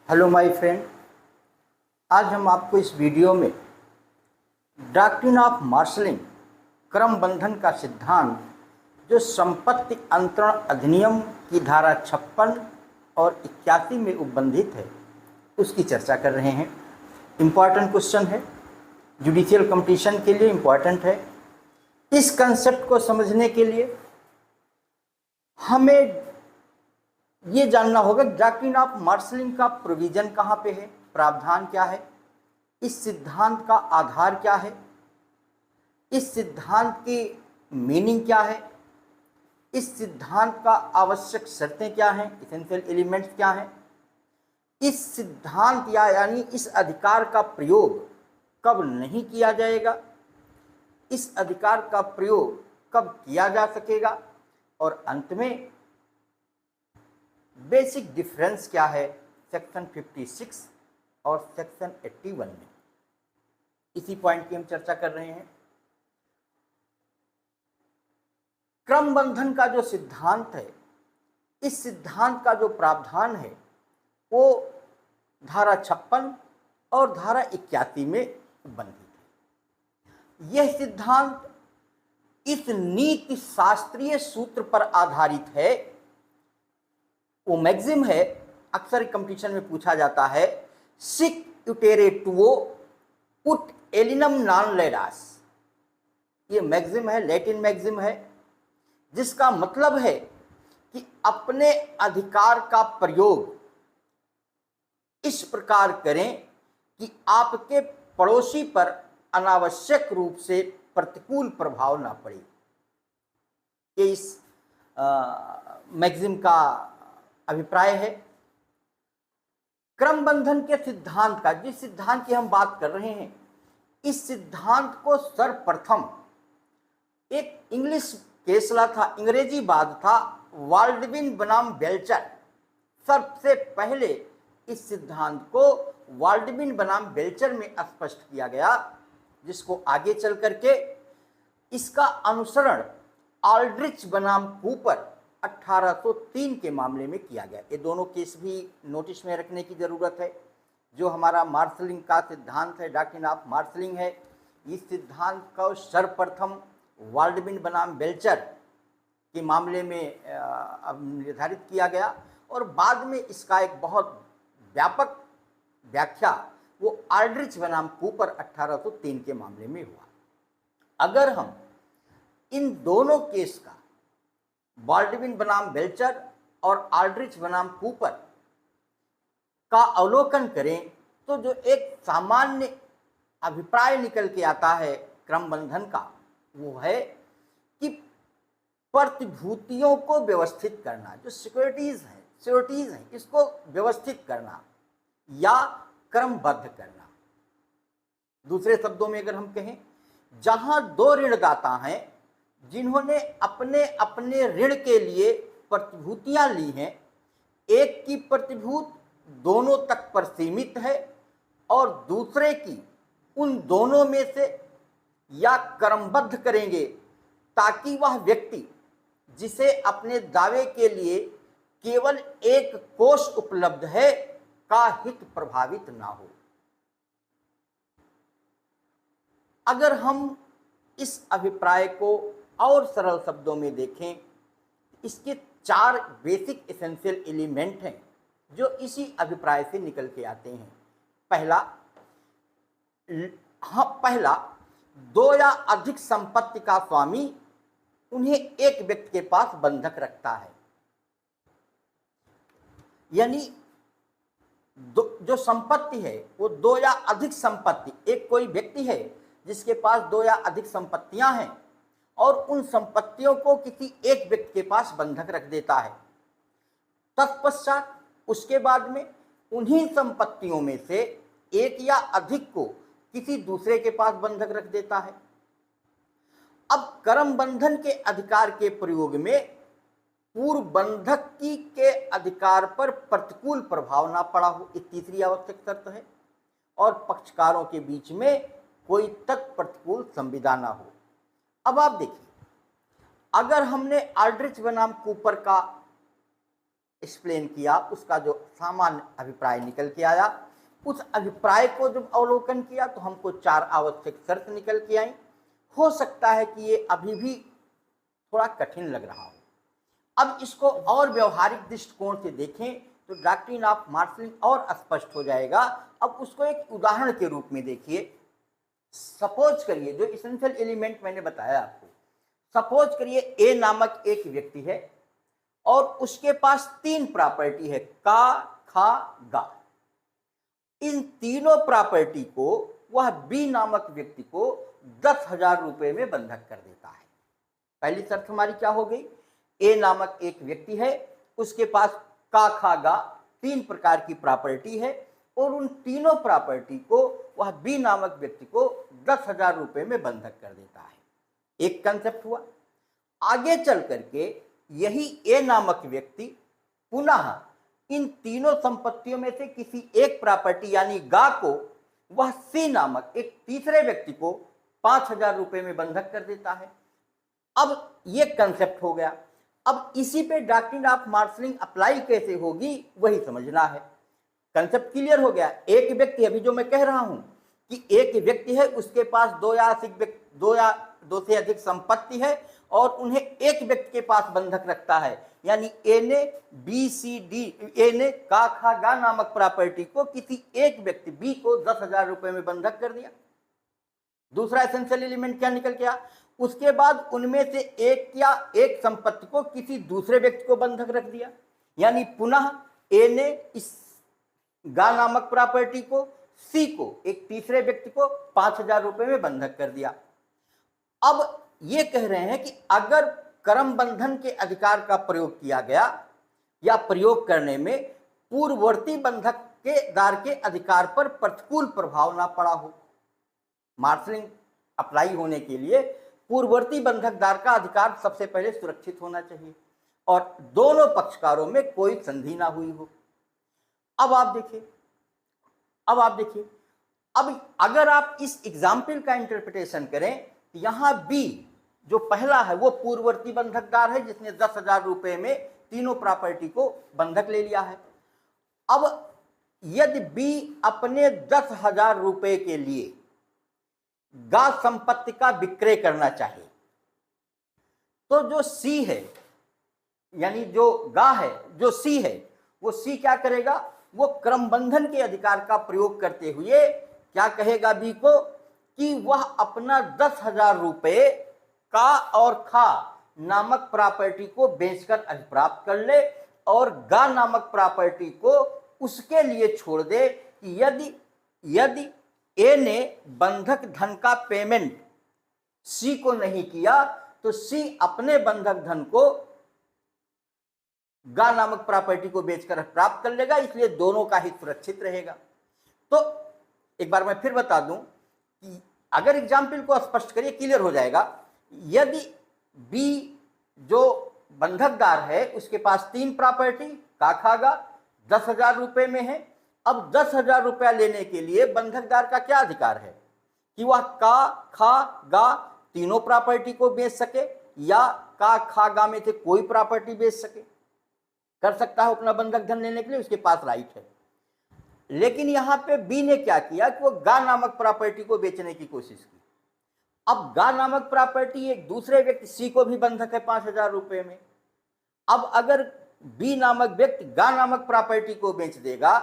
Hello my friend. आज हम आपको इस वीडियो में डॉक्ट्रिन ऑफ मार्शलिंग क्रम बंधन का सिद्धांत जो संपत्ति अंतरण अधिनियम की धारा 56 और 81 में उपबंधित है उसकी चर्चा कर रहे हैं। इम्पॉर्टेंट क्वेश्चन है, जुडिशियल कंपटीशन के लिए इम्पॉर्टेंट है। इस कंसेप्ट को समझने के लिए हमें ये जानना होगा डॉक्ट्रिन ऑफ मार्शलिंग का प्रोविजन कहाँ पे है, प्रावधान क्या है, इस सिद्धांत का आधार क्या है, इस सिद्धांत की मीनिंग क्या है, इस सिद्धांत का आवश्यक शर्तें क्या हैं, एसेंशियल एलिमेंट्स क्या हैं, इस सिद्धांत यानी इस अधिकार का प्रयोग कब नहीं किया जाएगा, इस अधिकार का प्रयोग कब किया जा सकेगा, और अंत में बेसिक डिफरेंस क्या है सेक्शन 56 और सेक्शन 81 में। इसी पॉइंट की हम चर्चा कर रहे हैं। क्रम बंधन का जो सिद्धांत है, इस सिद्धांत का जो प्रावधान है वो धारा 56 और धारा 81 में बंधित है। यह सिद्धांत इस नीति शास्त्रीय सूत्र पर आधारित है। वो मैक्सिम है, अक्सर कंपटीशन में पूछा जाता है, सिक यूटेरे टुओ उट एलिनम नॉन लेडास। ये मैक्सिम है, लैटिन मैक्सिम है, जिसका मतलब है कि अपने अधिकार का प्रयोग इस प्रकार करें कि आपके पड़ोसी पर अनावश्यक रूप से प्रतिकूल प्रभाव ना पड़े। ये इस मैक्सिम का अभिप्राय है। क्रम बंधन के सिद्धांत का, जिस सिद्धांत की हम बात कर रहे हैं, इस सिद्धांत को सर्वप्रथम एक इंग्लिश केसला था, अंग्रेजी वाद था, वाल्डविन बनाम बेल्चर। सबसे पहले इस सिद्धांत को वाल्डविन बनाम बेल्चर में स्पष्ट किया गया, जिसको आगे चल करके इसका अनुसरण ऑल्ड्रिच बनाम कूपर 1803 के मामले में किया गया। ये दोनों केस भी नोटिस में रखने की ज़रूरत है। जो हमारा मार्शलिंग का सिद्धांत है, डॉक्ट्रिन ऑफ मार्शलिंग है, इस सिद्धांत को सर्वप्रथम वाल्डविन बनाम बेल्चर के मामले में निर्धारित किया गया, और बाद में इसका एक बहुत व्यापक व्याख्या वो ऑल्ड्रिच बनाम कूपर 1803 के मामले में हुआ। अगर हम इन दोनों केस का, बाल्डविन बनाम बेल्चर और ऑल्ड्रिच बनाम कूपर का अवलोकन करें तो जो एक सामान्य अभिप्राय निकल के आता है क्रम बंधन का, वो है कि प्रतिभूतियों को व्यवस्थित करना, जो सिक्योरिटीज हैं, इसको व्यवस्थित करना या क्रमबद्ध करना। दूसरे शब्दों में अगर हम कहें, जहां दो ऋणदाता हैं जिन्होंने अपने अपने ऋण के लिए प्रतिभूतियां ली हैं, एक की प्रतिभूत दोनों तक पर सीमित है और दूसरे की उन दोनों में से या क्रमबद्ध करेंगे ताकि वह व्यक्ति जिसे अपने दावे के लिए केवल एक कोष उपलब्ध है का हित प्रभावित ना हो। अगर हम इस अभिप्राय को और सरल शब्दों में देखें, इसके 4 बेसिक एसेंशियल एलिमेंट हैं जो इसी अभिप्राय से निकल के आते हैं। पहला, 2 या अधिक संपत्ति का स्वामी उन्हें एक व्यक्ति के पास बंधक रखता है। यानी जो संपत्ति है वो 2 या अधिक संपत्ति, एक कोई व्यक्ति है जिसके पास 2 या अधिक संपत्तियां हैं और उन संपत्तियों को किसी एक व्यक्ति के पास बंधक रख देता है। तत्पश्चात उसके बाद में उन्हीं संपत्तियों में से एक या अधिक को किसी दूसरे के पास बंधक रख देता है। अब क्रम बंधन के अधिकार के प्रयोग में पूर्व बंधक की के अधिकार पर प्रतिकूल प्रभाव ना पड़ा हो, ये तीसरी आवश्यक शर्त है, और पक्षकारों के बीच में कोई तक प्रतिकूल संविदा ना हो। अब आप देखिए, अगर हमने ऑल्ड्रिच बनाम कूपर का एक्सप्लेन किया, उसका जो सामान्य अभिप्राय निकल के आया, उस अभिप्राय को जब अवलोकन किया तो हमको 4 आवश्यक शर्त निकल के आई। हो सकता है कि ये अभी भी थोड़ा कठिन लग रहा हो। अब इसको और व्यवहारिक दृष्टिकोण से देखें तो डॉक्ट्रिन ऑफ मार्शलिंग और स्पष्ट हो जाएगा। अब उसको एक उदाहरण के रूप में देखिए। सपोज करिए, जो इसेंशियल एलिमेंट मैंने बताया आपको, सपोज करिए ए नामक एक व्यक्ति है और उसके पास 3 प्रॉपर्टी है, का, खा, गा। इन तीनों प्रॉपर्टी को वह बी नामक व्यक्ति को 10,000 रुपए में बंधक कर देता है। पहली शर्त हमारी क्या हो गई? ए नामक एक व्यक्ति है, उसके पास का, खा, गा 3 प्रकार की प्रॉपर्टी है और उन तीनों प्रॉपर्टी को वह बी नामक व्यक्ति को 10,000 रुपए में बंधक कर देता है। एक कंसेप्ट हुआ। आगे चल करके यही ए नामक व्यक्ति पुनः इन तीनों संपत्तियों में से किसी एक प्रॉपर्टी यानी गा को वह सी नामक एक तीसरे व्यक्ति को 5,000 रुपए में बंधक कर देता है। अब ये कंसेप्ट हो गया। अब इसी पे डॉक्ट्रिन ऑफ मार्शलिंग अप्लाई कैसे होगी वही समझना है। कंसेप्ट क्लियर हो गया। एक व्यक्ति, अभी जो मैं कह रहा हूं कि एक व्यक्ति है, उसके पास दो से अधिक संपत्ति है और उन्हें एक व्यक्ति के पास बंधक रखता है, यानी ए ने बी सी डी, ए ने का, खा, गा नामक प्रॉपर्टी को किसी एक व्यक्ति बी को 10,000 रुपए में बंधक कर दिया। दूसरा एसेंशियल एलिमेंट क्या निकल गया? उसके बाद उनमें से एक संपत्ति को किसी दूसरे व्यक्ति को बंधक रख दिया, यानी पुनः ए ने इस गा नामक प्रॉपर्टी को सी को एक तीसरे व्यक्ति को 5,000 रुपए में बंधक कर दिया। अब ये कह रहे हैं कि अगर क्रम बंधन के अधिकार का प्रयोग किया गया या प्रयोग करने में पूर्ववर्ती बंधक के दार के अधिकार पर प्रतिकूल प्रभाव ना पड़ा हो, मार्शलिंग अप्लाई होने के लिए पूर्ववर्ती बंधकदार का अधिकार सबसे पहले सुरक्षित होना चाहिए और दोनों पक्षकारों में कोई संधि ना हुई हो। अब आप देखिए, अब अगर आप इस एग्जाम्पल का इंटरप्रिटेशन करें, यहां बी जो पहला है वो पूर्ववर्ती बंधकदार है जिसने 10,000 रुपए में तीनों प्रॉपर्टी को बंधक ले लिया है। अब यदि बी अपने 10,000 रुपए के लिए गा संपत्ति का विक्रय करना चाहिए, तो जो सी है, यानी जो गा है, जो सी है, वो सी क्या करेगा? वो क्रम बंधन के अधिकार का प्रयोग करते हुए क्या कहेगा बी को कि वह अपना 10,000 रुपए का और खा नामक प्रॉपर्टी को बेचकर अधिप्राप्त कर ले और गा नामक प्रॉपर्टी को उसके लिए छोड़ दे कि यदि ए ने बंधक धन का पेमेंट सी को नहीं किया तो सी अपने बंधक धन को गा नामक प्रॉपर्टी को बेचकर प्राप्त कर लेगा, इसलिए दोनों का हित सुरक्षित रहेगा। तो एक बार मैं फिर बता दूं कि अगर एग्जाम्पल को स्पष्ट करिए, क्लियर हो जाएगा। यदि बी जो बंधकदार है उसके पास 3 प्रॉपर्टी का, खा, गा 10,000 रुपए में है। अब 10,000 रुपया लेने के लिए बंधकदार का क्या अधिकार है कि वह का, खा, गा तीनों प्रॉपर्टी को बेच सके या का, खा, गा में से कोई प्रॉपर्टी बेच सके, कर सकता है अपना बंधक धन लेने के लिए, उसके पास राइट है। लेकिन यहां पे बी ने क्या किया कि वो गा नामक प्रॉपर्टी को बेचने की कोशिश की। अब गा नामक प्रॉपर्टी एक दूसरे व्यक्ति सी को भी बंधक है 5,000 रुपए में। अब अगर बी नामक व्यक्ति गा नामक प्रॉपर्टी को बेच देगा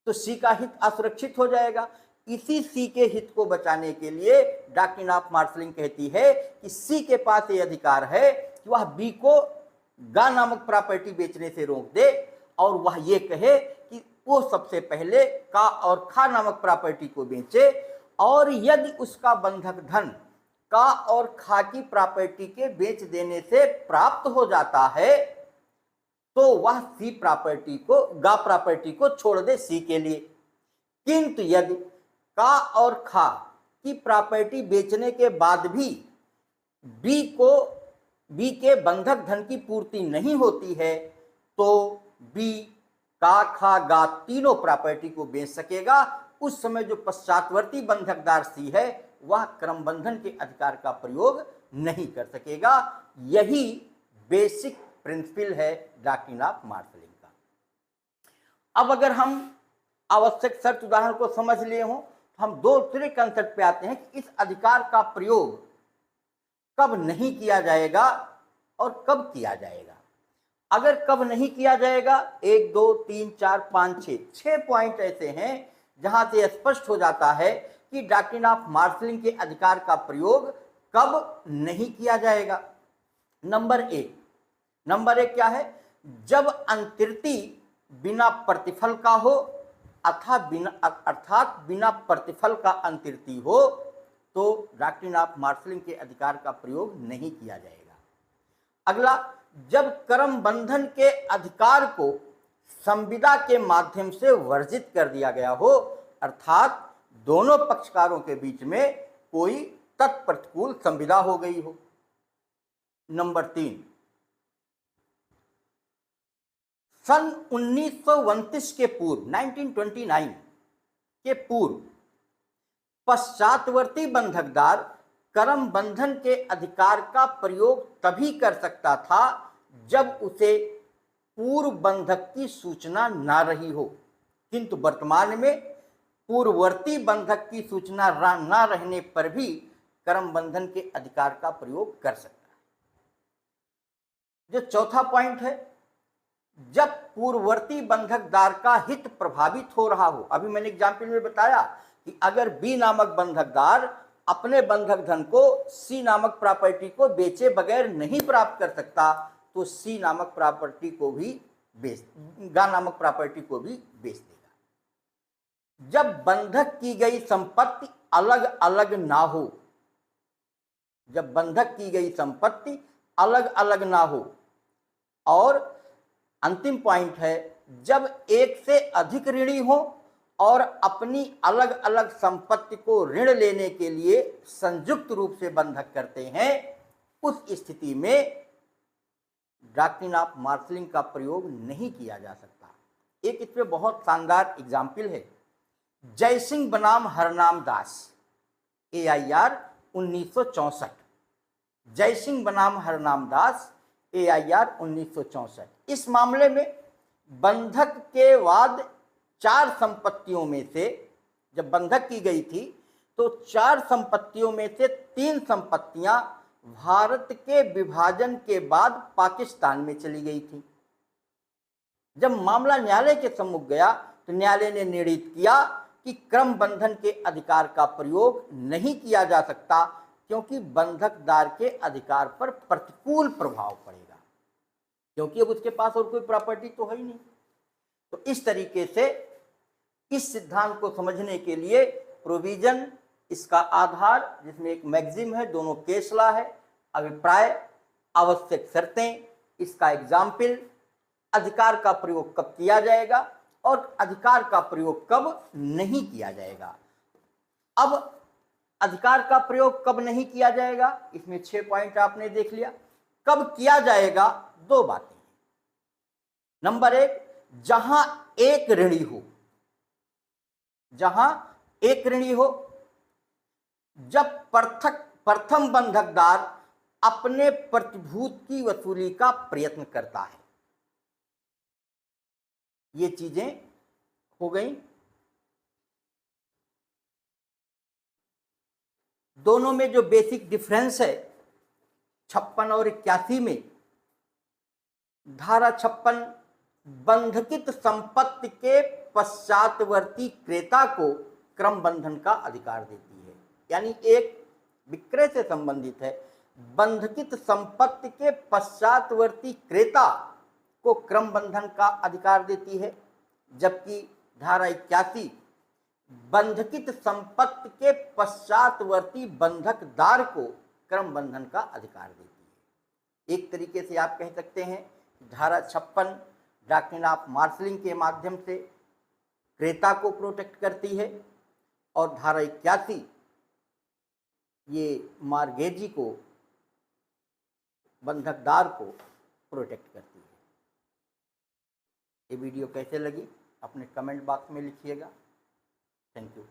तो सी का हित असुरक्षित हो जाएगा। इसी सी के हित को बचाने के लिए डॉक्ट्रिन ऑफ मार्शलिंग कहती है कि सी के पास ये अधिकार है कि वह बी को गा नामक प्रॉपर्टी बेचने से रोक दे और वह ये कहे कि वो सबसे पहले का और खा नामक प्रॉपर्टी को बेचे और यदि उसका बंधक धन का और खा की प्रॉपर्टी के बेच देने से प्राप्त हो जाता है तो वह सी प्रॉपर्टी को, गा प्रॉपर्टी को छोड़ दे सी के लिए। किंतु यदि का और खा की प्रॉपर्टी बेचने के बाद भी बी के बंधक धन की पूर्ति नहीं होती है तो बी का, खा, गा तीनों प्रॉपर्टी को बेच सकेगा। उस समय जो पश्चातवर्ती बंधकदार सी है वह क्रम बंधन के अधिकार का प्रयोग नहीं कर सकेगा। यही बेसिक प्रिंसिपल है डॉक्ट्रिन ऑफ मार्शलिंग का। अब अगर हम आवश्यक शर्त उदाहरण को समझ लिए हों तो हम दूसरे कंसेप्ट पे आते हैं कि इस अधिकार का प्रयोग कब नहीं किया जाएगा और कब किया जाएगा। अगर कब नहीं किया जाएगा, 1 2 3 4 5 6 पॉइंट ऐसे हैं जहां से स्पष्ट हो जाता है कि डॉक्ट्रिन ऑफ मार्शलिंग के अधिकार का प्रयोग कब नहीं किया जाएगा। नंबर एक क्या है? जब अंतर्ति बिना प्रतिफल का हो अर्थात बिना प्रतिफल का अंतर्ति हो तो डॉक्ट्रिन ऑफ मार्शलिंग के अधिकार का प्रयोग नहीं किया जाएगा। अगला, जब कर्म बंधन के अधिकार को संविदा के माध्यम से वर्जित कर दिया गया हो अर्थात दोनों पक्षकारों के बीच में कोई तत्प्रतिकूल संविदा हो गई हो। नंबर 3, सन 1929 के पूर्व 1929 के पूर्व पश्चातवर्ती बंधकदार कर्म बंधन के अधिकार का प्रयोग तभी कर सकता था जब उसे पूर्व बंधक की सूचना ना रही हो, किंतु वर्तमान में पूर्ववर्ती बंधक की सूचना ना रहने पर भी कर्म बंधन के अधिकार का प्रयोग कर सकता है। जो चौथा पॉइंट है, जब पूर्ववर्ती बंधकदार का हित प्रभावित हो रहा हो। अभी मैंने एग्जाम्पल में बताया कि अगर बी नामक बंधकदार अपने बंधक धन को सी नामक प्रॉपर्टी को बेचे बगैर नहीं प्राप्त कर सकता तो सी नामक प्रॉपर्टी को भी गा नामक प्रॉपर्टी को भी बेच देगा। जब बंधक की गई संपत्ति अलग अलग ना हो, जब बंधक की गई संपत्ति अलग अलग ना हो, और अंतिम पॉइंट है, जब एक से अधिक ऋणी हो और अपनी अलग अलग संपत्ति को ऋण लेने के लिए संयुक्त रूप से बंधक करते हैं, उस स्थिति में डॉक्ट्रिन ऑफ मार्शलिंग का प्रयोग नहीं किया जा सकता। एक इसमें बहुत शानदार एग्जाम्पल है, जयसिंह बनाम हरनाम दास, AIR 1964। जयसिंह बनाम हरनाम दास, AIR 1964। इस मामले में बंधक के बाद 4 संपत्तियों में से, जब बंधक की गई थी तो 4 संपत्तियों में से 3 संपत्तियां भारत के विभाजन के बाद पाकिस्तान में चली गई थी। जब मामला न्यायालय के सम्मुख गया तो न्यायालय ने निर्णित किया कि क्रम बंधन के अधिकार का प्रयोग नहीं किया जा सकता क्योंकि बंधकदार के अधिकार पर प्रतिकूल प्रभाव पड़ेगा, क्योंकि अब उसके पास और कोई प्रॉपर्टी तो है ही नहीं। तो इस तरीके से इस सिद्धांत को समझने के लिए प्रोविजन, इसका आधार जिसमें एक मैक्सिम है, दोनों केस लॉ है, अभिप्राय, आवश्यक शर्तें, इसका एग्जाम्पल, अधिकार का प्रयोग कब किया जाएगा और अधिकार का प्रयोग कब नहीं किया जाएगा। अब अधिकार का प्रयोग कब नहीं किया जाएगा, इसमें 6 पॉइंट आपने देख लिया। कब किया जाएगा, 2 बातें। नंबर 1, जहां एक ऋणी हो, जहां एक ऋणी हो, जब प्रथम बंधकदार अपने प्रतिभूत की वसूली का प्रयत्न करता है। ये चीजें हो गई। दोनों में जो बेसिक डिफरेंस है 56 और 81 में, धारा 56 बंधकित संपत्ति के पश्चातवर्ती क्रेता को क्रम बंधन का अधिकार देती है, यानी एक विक्रय से संबंधित है। बंधकित संपत्ति के पश्चातवर्ती क्रेता को क्रम बंधन का अधिकार देती है, जबकि धारा 81 बंधकित संपत्ति के पश्चातवर्ती बंधकदार को क्रम बंधन का अधिकार देती है। एक तरीके से आप कह सकते हैं धारा 56 डॉक्ट्रिन ऑफ मार्शलिंग के माध्यम से क्रेता को प्रोटेक्ट करती है और धारा 81 ये मार्गेजी को, बंधकदार को प्रोटेक्ट करती है। ये वीडियो कैसे लगी अपने कमेंट बॉक्स में लिखिएगा। Thank you.